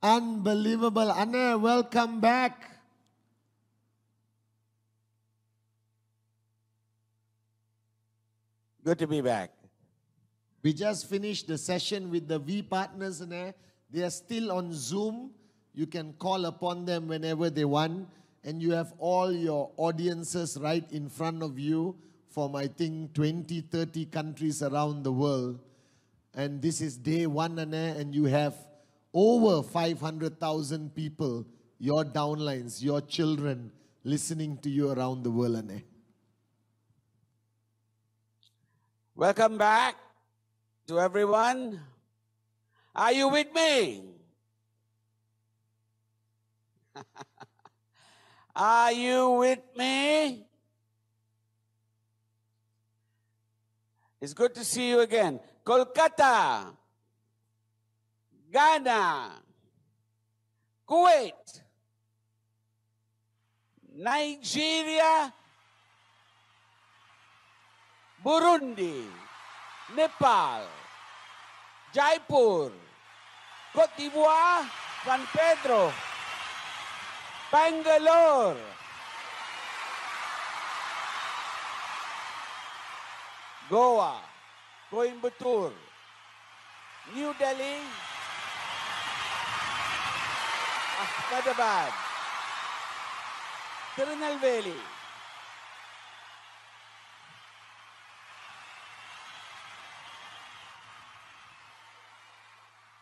Unbelievable. Anna, welcome back. Good to be back. We just finished the session with the V partners, Anna. They are still on Zoom. You can call upon them whenever they want. And you have all your audiences right in front of you from, I think, 20, 30 countries around the world. And this is day one, Anna, and you have over 500,000 people, your downlines, your children, listening to you around the world, Anna. Welcome back to everyone. Are you with me? Are you with me? It's good to see you again. Kolkata, Ghana, Kuwait, Nigeria, Burundi, Nepal, Jaipur, Cote d'Ivoire, San Pedro, Bangalore, Goa, Coimbatore, New Delhi, Ahmedabad, Tirunelveli,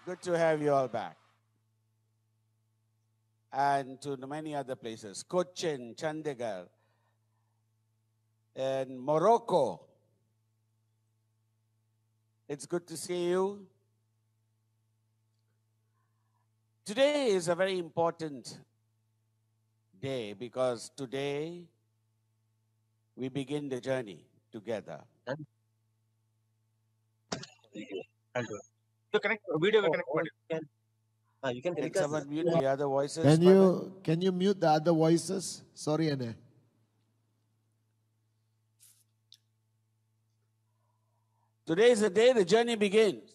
good to have you all back. And to many other places, Cochin, Chandigarh, and Morocco. It's good to see you. Today is a very important day because today we begin the journey together. So connect video will connect. You can Can someone mute the other voices? Can you mute the other voices? Sorry, Anna. Today is the day the journey begins.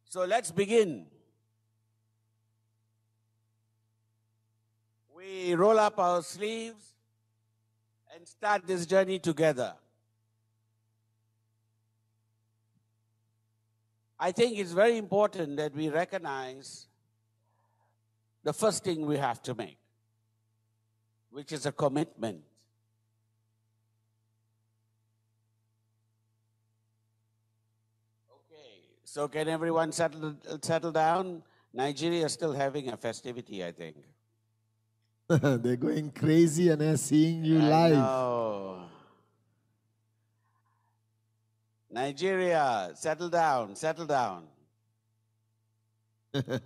So let's begin. We roll up our sleeves and start this journey together. I think it's very important that we recognize the first thing we have to make, which is a commitment. Okay, so can everyone settle down? Nigeria is still having a festivity, I think. They're going crazy and they're seeing you live. Know. Nigeria, settle down, settle down. The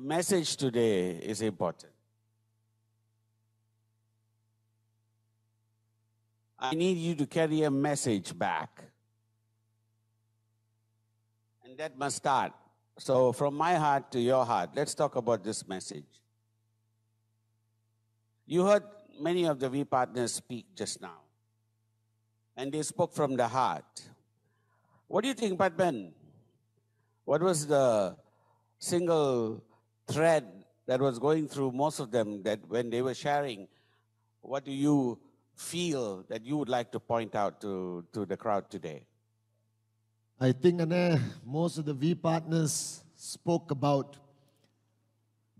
message today is important. I need you to carry a message back. And that must start. So from my heart to your heart, let's talk about this message. You heard many of the V partners speak just now. And they spoke from the heart. What do you think, Padman? What was the single thread that was going through most of them that when they were sharing, what do you feel that you would like to point out to the crowd today? I think, Anna, most of the V partners spoke about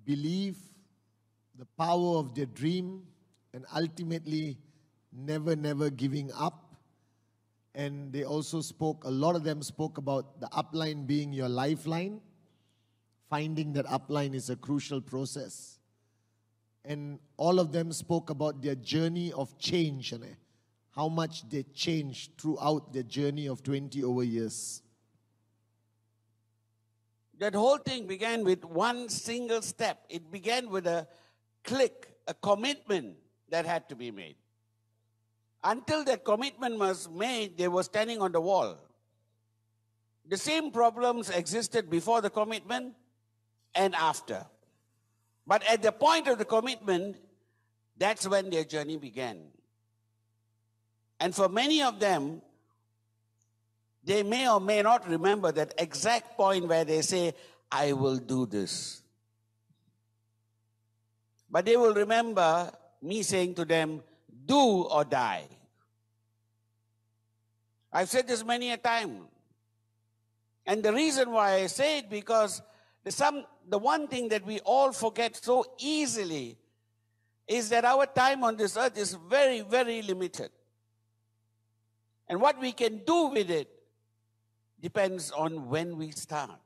belief, the power of their dream, and ultimately never giving up. And they also spoke, a lot of them spoke about the upline being your lifeline, finding that upline is a crucial process. And all of them spoke about their journey of change, and how much they changed throughout their journey of 20 over years. That whole thing began with one single step. It began with a click, a commitment that had to be made. Until that commitment was made, they were standing on the wall. The same problems existed before the commitment and after. But at the point of the commitment, that's when their journey began. And for many of them, they may or may not remember that exact point where they say, I will do this. But they will remember me saying to them, do or die. I've said this many a time. And the reason why I say it, because the one thing that we all forget so easily is that our time on this earth is very, very limited. And what we can do with it depends on when we start.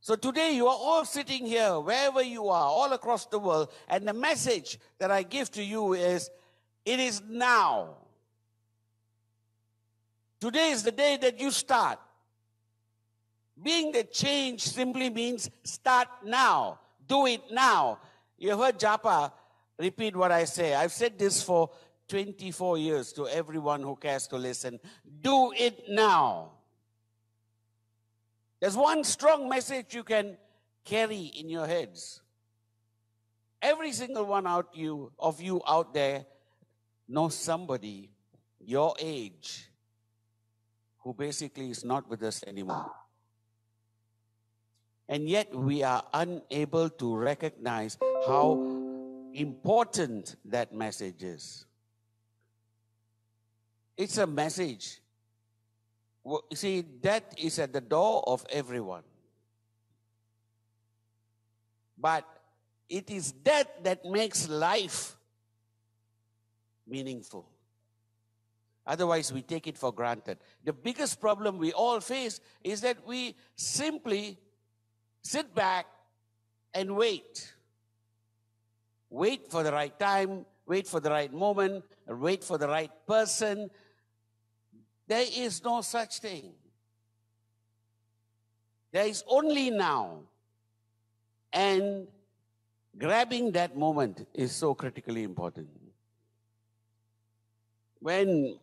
So today you are all sitting here, wherever you are, all across the world, and the message that I give to you is, it is now. Today is the day that you start. Being the change simply means start now. Do it now. You heard Japa repeat what I say. I've said this for 24 years to everyone who cares to listen. Do it now. There's one strong message you can carry in your heads. Every single one of you out there knows somebody your age who basically is not with us anymore. And yet we are unable to recognize how important that message is. It's a message. You see, death is at the door of everyone. But it is death that makes life meaningful. Otherwise, we take it for granted. The biggest problem we all face is that we simply sit back and wait. Wait for the right time, wait for the right moment, wait for the right person. There is no such thing. There is only now. And grabbing that moment is so critically important. When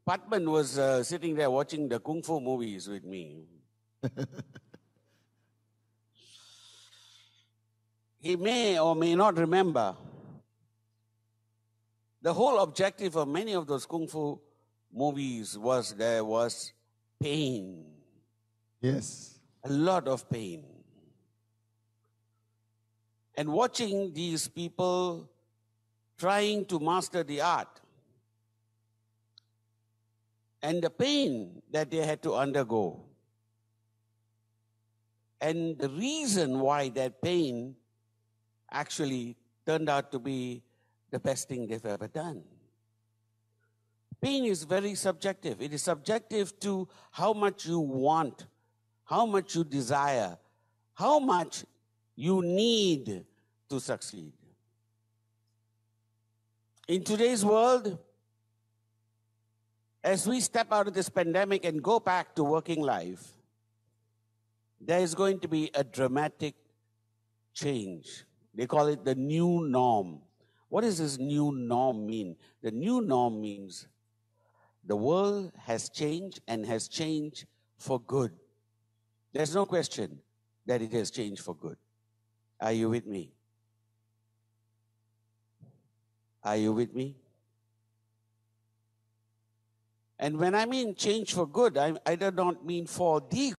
Patman was sitting there watching the Kung Fu movies with me, he may or may not remember the whole objective of many of those Kung Fu movies was there was pain. Yes. A lot of pain. And watching these people trying to master the art and the pain that they had to undergo. And the reason why that pain actually turned out to be the best thing they've ever done. Pain is very subjective. It is subjective to how much you want, how much you desire, how much you need to succeed. In today's world, as we step out of this pandemic and go back to working life, there is going to be a dramatic change. They call it the new norm. What does this new norm mean? The new norm means the world has changed and has changed for good. There's no question that it has changed for good. Are you with me? Are you with me? And when I mean change for good, I do not mean for the